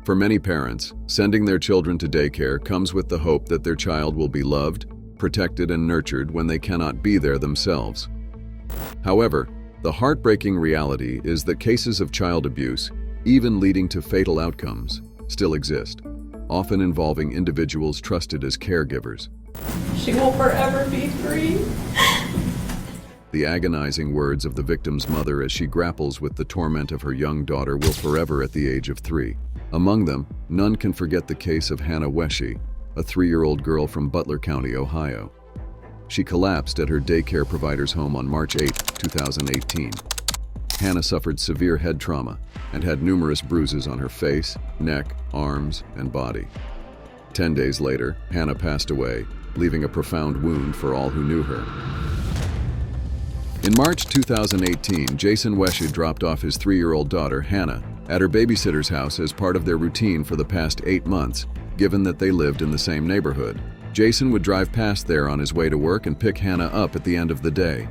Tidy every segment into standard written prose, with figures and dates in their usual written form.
For many parents, sending their children to daycare comes with the hope that their child will be loved, protected, and nurtured when they cannot be there themselves. However, the heartbreaking reality is that cases of child abuse, even leading to fatal outcomes, still exist, often involving individuals trusted as caregivers. She will forever be free. The agonizing words of the victim's mother as she grapples with the torment of her young daughter will forever at the age of 3. Among them, none can forget the case of Hannah Wesche, a 3-year-old girl from Butler County, Ohio. She collapsed at her daycare provider's home on March 8, 2018. Hannah suffered severe head trauma and had numerous bruises on her face, neck, arms, and body. 10 days later, Hannah passed away, leaving a profound wound for all who knew her. In March 2018, Jason Wesche dropped off his 3-year-old daughter, Hannah, at her babysitter's house as part of their routine for the past 8 months, given that they lived in the same neighborhood. Jason would drive past there on his way to work and pick Hannah up at the end of the day.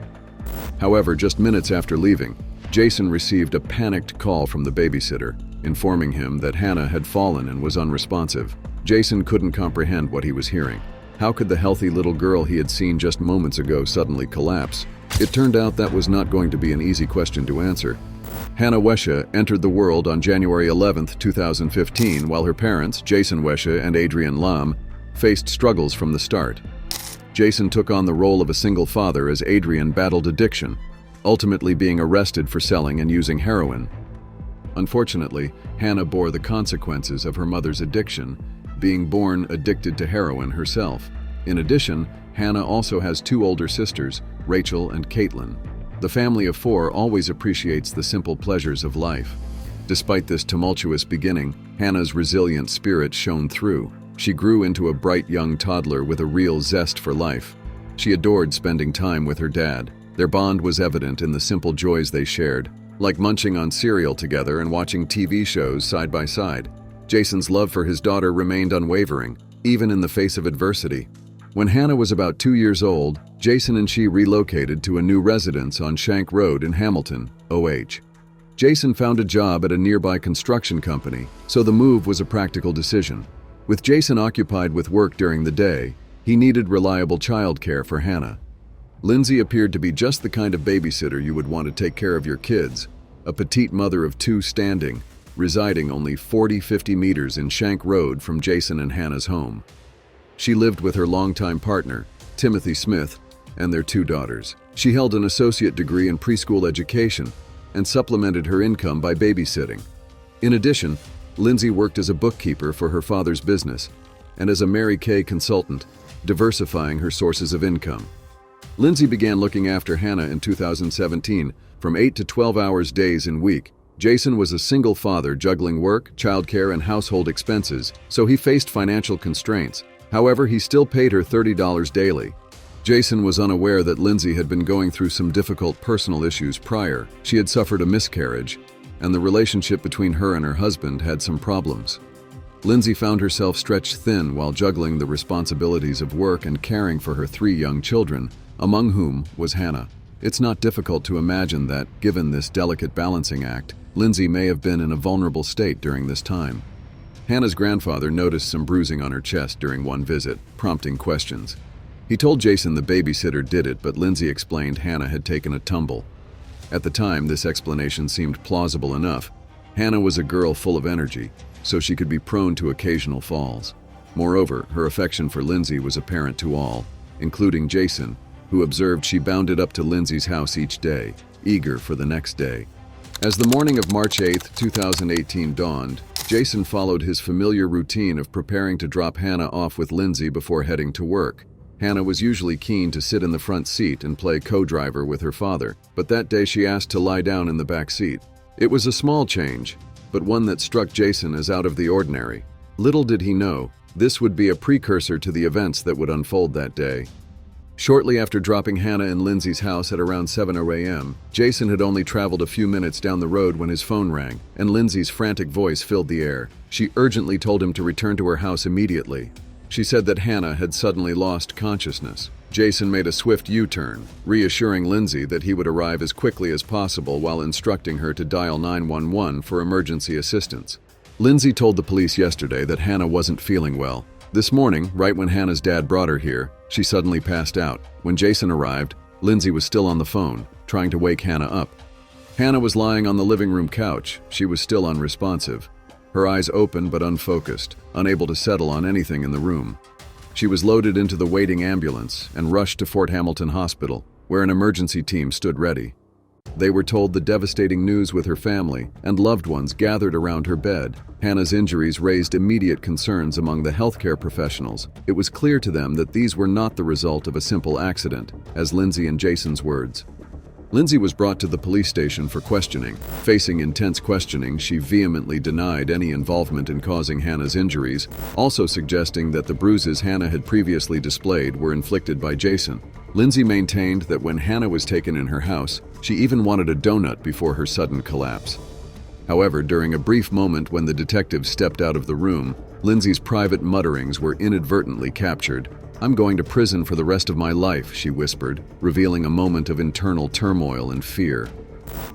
However, just minutes after leaving, Jason received a panicked call from the babysitter, informing him that Hannah had fallen and was unresponsive. Jason couldn't comprehend what he was hearing. How could the healthy little girl he had seen just moments ago suddenly collapse? It turned out that was not going to be an easy question to answer. Hannah Wesche entered the world on January 11, 2015, while her parents, Jason Wesche and Adrienne Lam, faced struggles from the start. Jason took on the role of a single father as Adrienne battled addiction, ultimately being arrested for selling and using heroin. Unfortunately, Hannah bore the consequences of her mother's addiction, being born addicted to heroin herself. In addition, Hannah also has 2 older sisters, Rachel and Caitlin. The family of 4 always appreciates the simple pleasures of life. Despite this tumultuous beginning, Hannah's resilient spirit shone through. She grew into a bright young toddler with a real zest for life. She adored spending time with her dad. Their bond was evident in the simple joys they shared, like munching on cereal together and watching TV shows side by side. Jason's love for his daughter remained unwavering, even in the face of adversity. When Hannah was about 2 years old, Jason and she relocated to a new residence on Shank Road in Hamilton, OH. Jason found a job at a nearby construction company, so the move was a practical decision. With Jason occupied with work during the day, he needed reliable childcare for Hannah. Lindsay appeared to be just the kind of babysitter you would want to take care of your kids, a petite mother of 2 standing, residing only 40-50 meters in Shank Road from Jason and Hannah's home. She lived with her longtime partner, Timothy Smith, and their 2 daughters. She held an associate degree in preschool education and supplemented her income by babysitting. In addition, Lindsay worked as a bookkeeper for her father's business and as a Mary Kay consultant, diversifying her sources of income. Lindsay began looking after Hannah in 2017, from 8 to 12 hours days in week. Jason was a single father juggling work, childcare, and household expenses, so he faced financial constraints. However, he still paid her $30 daily. Jason was unaware that Lindsay had been going through some difficult personal issues prior. She had suffered a miscarriage, and the relationship between her and her husband had some problems. Lindsay found herself stretched thin while juggling the responsibilities of work and caring for her 3 young children, among whom was Hannah. It's not difficult to imagine that, given this delicate balancing act, Lindsay may have been in a vulnerable state during this time. Hannah's grandfather noticed some bruising on her chest during one visit, prompting questions. He told Jason the babysitter did it, but Lindsay explained Hannah had taken a tumble. At the time, this explanation seemed plausible enough. Hannah was a girl full of energy, so she could be prone to occasional falls. Moreover, her affection for Lindsay was apparent to all, including Jason, who observed she bounded up to Lindsay's house each day, eager for the next day. As the morning of March 8, 2018 dawned, Jason followed his familiar routine of preparing to drop Hannah off with Lindsay before heading to work. Hannah was usually keen to sit in the front seat and play co-driver with her father, but that day she asked to lie down in the back seat. It was a small change, but one that struck Jason as out of the ordinary. Little did he know, this would be a precursor to the events that would unfold that day. Shortly after dropping Hannah in Lindsay's house at around 7:00 a.m., Jason had only traveled a few minutes down the road when his phone rang, and Lindsay's frantic voice filled the air. She urgently told him to return to her house immediately. She said that Hannah had suddenly lost consciousness. Jason made a swift U-turn, reassuring Lindsay that he would arrive as quickly as possible while instructing her to dial 911 for emergency assistance. Lindsay told the police yesterday that Hannah wasn't feeling well. This morning, right when Hannah's dad brought her here, she suddenly passed out. When Jason arrived, Lindsay was still on the phone, trying to wake Hannah up. Hannah was lying on the living room couch. She was still unresponsive, her eyes open but unfocused, unable to settle on anything in the room. She was loaded into the waiting ambulance and rushed to Fort Hamilton Hospital, where an emergency team stood ready. They were told the devastating news with her family, and loved ones gathered around her bed. Hannah's injuries raised immediate concerns among the healthcare professionals. It was clear to them that these were not the result of a simple accident, as Lindsay and Jason's words. Lindsay was brought to the police station for questioning. Facing intense questioning, she vehemently denied any involvement in causing Hannah's injuries, also suggesting that the bruises Hannah had previously displayed were inflicted by Jason. Lindsay maintained that when Hannah was taken in her house, she even wanted a donut before her sudden collapse. However, during a brief moment when the detectives stepped out of the room, Lindsay's private mutterings were inadvertently captured. "I'm going to prison for the rest of my life," she whispered, revealing a moment of internal turmoil and fear.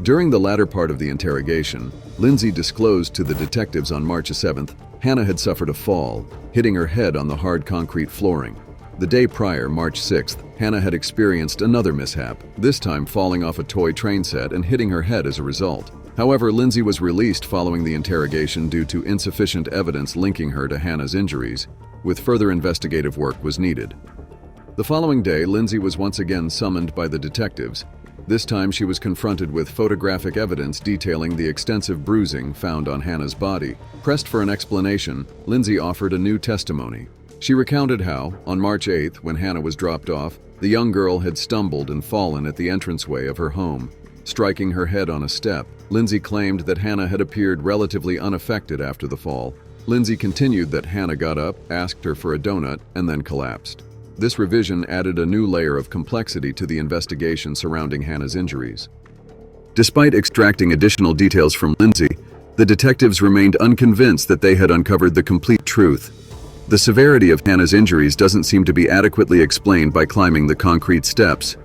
During the latter part of the interrogation, Lindsay disclosed to the detectives on March 7th, Hannah had suffered a fall, hitting her head on the hard concrete flooring. The day prior, March 6th, Hannah had experienced another mishap, this time falling off a toy train set and hitting her head as a result. However, Lindsay was released following the interrogation due to insufficient evidence linking her to Hannah's injuries, with further investigative work was needed. The following day, Lindsay was once again summoned by the detectives. This time she was confronted with photographic evidence detailing the extensive bruising found on Hannah's body. Pressed for an explanation, Lindsay offered a new testimony. She recounted how, on March 8th, when Hannah was dropped off, the young girl had stumbled and fallen at the entranceway of her home, striking her head on a step. Lindsay claimed that Hannah had appeared relatively unaffected after the fall. Lindsay continued that Hannah got up, asked her for a donut, and then collapsed. This revision added a new layer of complexity to the investigation surrounding Hannah's injuries. Despite extracting additional details from Lindsay, the detectives remained unconvinced that they had uncovered the complete truth. The severity of Hannah's injuries doesn't seem to be adequately explained by climbing the concrete steps.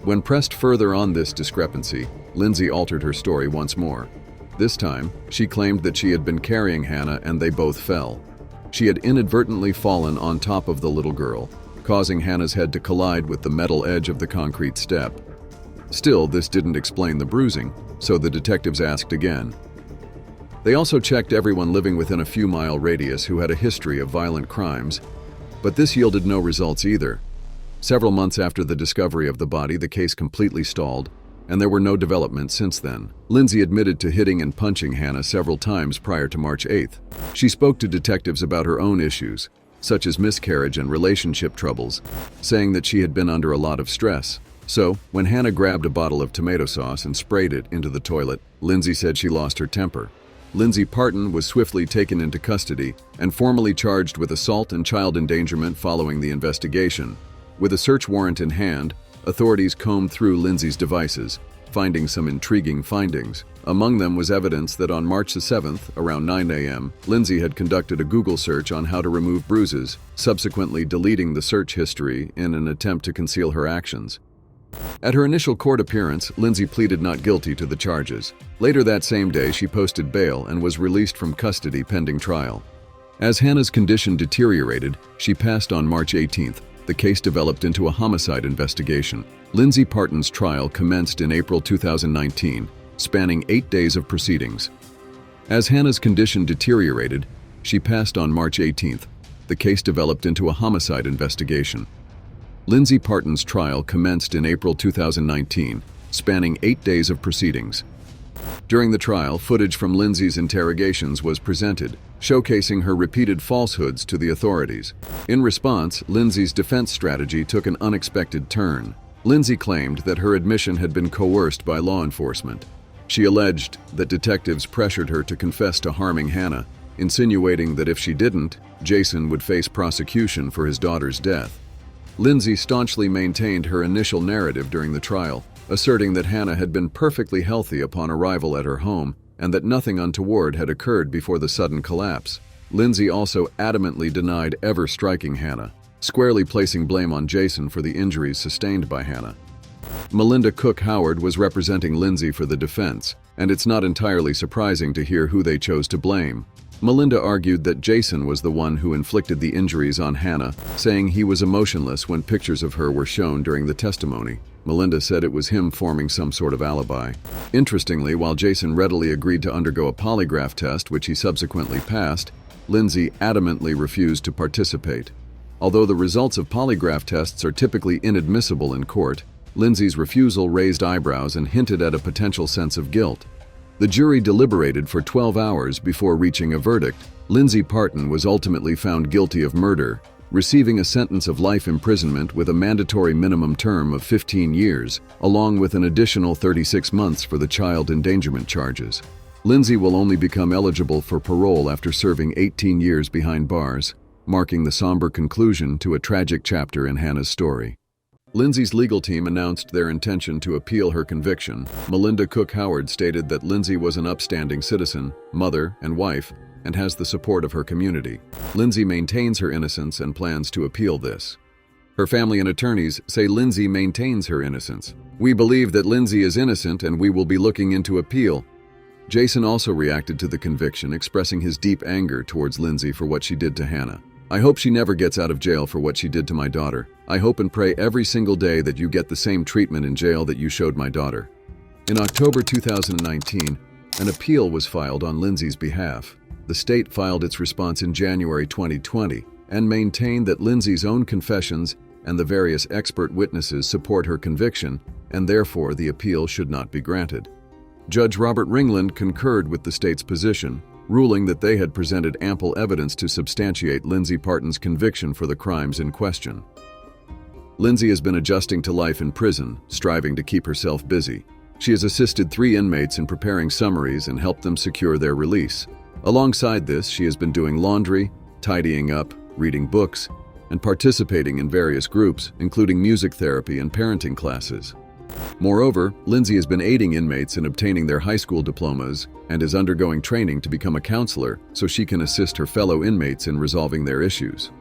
When pressed further on this discrepancy, Lindsay altered her story once more. This time, she claimed that she had been carrying Hannah and they both fell. She had inadvertently fallen on top of the little girl, causing Hannah's head to collide with the metal edge of the concrete step. Still, this didn't explain the bruising, so the detectives asked again. They also checked everyone living within a few-mile radius who had a history of violent crimes, but this yielded no results either. Several months after the discovery of the body, the case completely stalled, and there were no developments since then. Lindsay admitted to hitting and punching Hannah several times prior to March 8th. She spoke to detectives about her own issues, such as miscarriage and relationship troubles, saying that she had been under a lot of stress. So, when Hannah grabbed a bottle of tomato sauce and sprayed it into the toilet, Lindsay said she lost her temper. Lindsay Parton was swiftly taken into custody and formally charged with assault and child endangerment following the investigation. With a search warrant in hand, authorities combed through Lindsay's devices, finding some intriguing findings. Among them was evidence that on March 7th, around 9 a.m., Lindsay had conducted a Google search on how to remove bruises, subsequently deleting the search history in an attempt to conceal her actions. At her initial court appearance, Lindsay pleaded not guilty to the charges. Later that same day, she posted bail and was released from custody pending trial. As Hannah's condition deteriorated, she passed on March 18th. The case developed into a homicide investigation. Lindsay Parton's trial commenced in April 2019, spanning 8 days of proceedings. As Hannah's condition deteriorated, she passed on March 18th. The case developed into a homicide investigation. Lindsay Parton's trial commenced in April 2019, spanning 8 days of proceedings. During the trial, footage from Lindsay's interrogations was presented, showcasing her repeated falsehoods to the authorities. In response, Lindsay's defense strategy took an unexpected turn. Lindsay claimed that her admission had been coerced by law enforcement. She alleged that detectives pressured her to confess to harming Hannah, insinuating that if she didn't, Jason would face prosecution for his daughter's death. Lindsay staunchly maintained her initial narrative during the trial, asserting that Hannah had been perfectly healthy upon arrival at her home and that nothing untoward had occurred before the sudden collapse. Lindsay also adamantly denied ever striking Hannah, squarely placing blame on Jason for the injuries sustained by Hannah. Melinda Cook Howard was representing Lindsay for the defense, and it's not entirely surprising to hear who they chose to blame. Melinda argued that Jason was the one who inflicted the injuries on Hannah, saying he was emotionless when pictures of her were shown during the testimony. Melinda said it was him forming some sort of alibi. Interestingly, while Jason readily agreed to undergo a polygraph test, which he subsequently passed, Lindsay adamantly refused to participate. Although the results of polygraph tests are typically inadmissible in court, Lindsay's refusal raised eyebrows and hinted at a potential sense of guilt. The jury deliberated for 12 hours before reaching a verdict. Lindsay Parton was ultimately found guilty of murder, receiving a sentence of life imprisonment with a mandatory minimum term of 15 years, along with an additional 36 months for the child endangerment charges. Lindsay will only become eligible for parole after serving 18 years behind bars, marking the somber conclusion to a tragic chapter in Hannah's story. Lindsay's legal team announced their intention to appeal her conviction. Melinda Cook Howard stated that Lindsay was an upstanding citizen, mother, and wife, and has the support of her community. Lindsay maintains her innocence and plans to appeal this. Her family and attorneys say Lindsay maintains her innocence. "We believe that Lindsay is innocent and we will be looking into appeal." Jason also reacted to the conviction, expressing his deep anger towards Lindsay for what she did to Hannah. "I hope she never gets out of jail for what she did to my daughter. I hope and pray every single day that you get the same treatment in jail that you showed my daughter." In October 2019, an appeal was filed on Lindsay's behalf. The state filed its response in January 2020 and maintained that Lindsay's own confessions and the various expert witnesses support her conviction, and therefore the appeal should not be granted. Judge Robert Ringland concurred with the state's position, ruling that they had presented ample evidence to substantiate Lindsay Parton's conviction for the crimes in question. Lindsay has been adjusting to life in prison, striving to keep herself busy. She has assisted 3 inmates in preparing summaries and helped them secure their release. Alongside this, she has been doing laundry, tidying up, reading books, and participating in various groups, including music therapy and parenting classes. Moreover, Lindsay has been aiding inmates in obtaining their high school diplomas and is undergoing training to become a counselor so she can assist her fellow inmates in resolving their issues.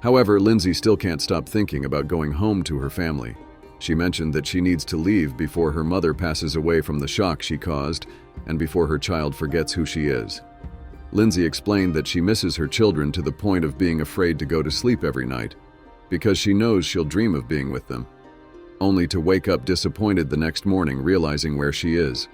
However, Lindsay still can't stop thinking about going home to her family. She mentioned that she needs to leave before her mother passes away from the shock she caused and before her child forgets who she is. Lindsay explained that she misses her children to the point of being afraid to go to sleep every night because she knows she'll dream of being with them, only to wake up disappointed the next morning realizing where she is.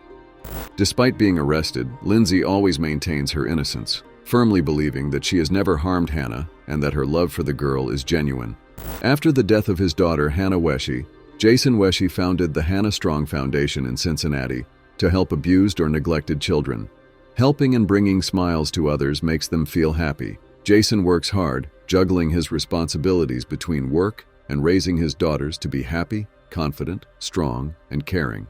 Despite being arrested, Lindsay always maintains her innocence, firmly believing that she has never harmed Hannah and that her love for the girl is genuine. After the death of his daughter, Hannah Wesche, Jason Wesche founded the Hannah Strong Foundation in Cincinnati to help abused or neglected children. Helping and bringing smiles to others makes them feel happy. Jason works hard, juggling his responsibilities between work and raising his daughters to be happy, confident, strong, and caring.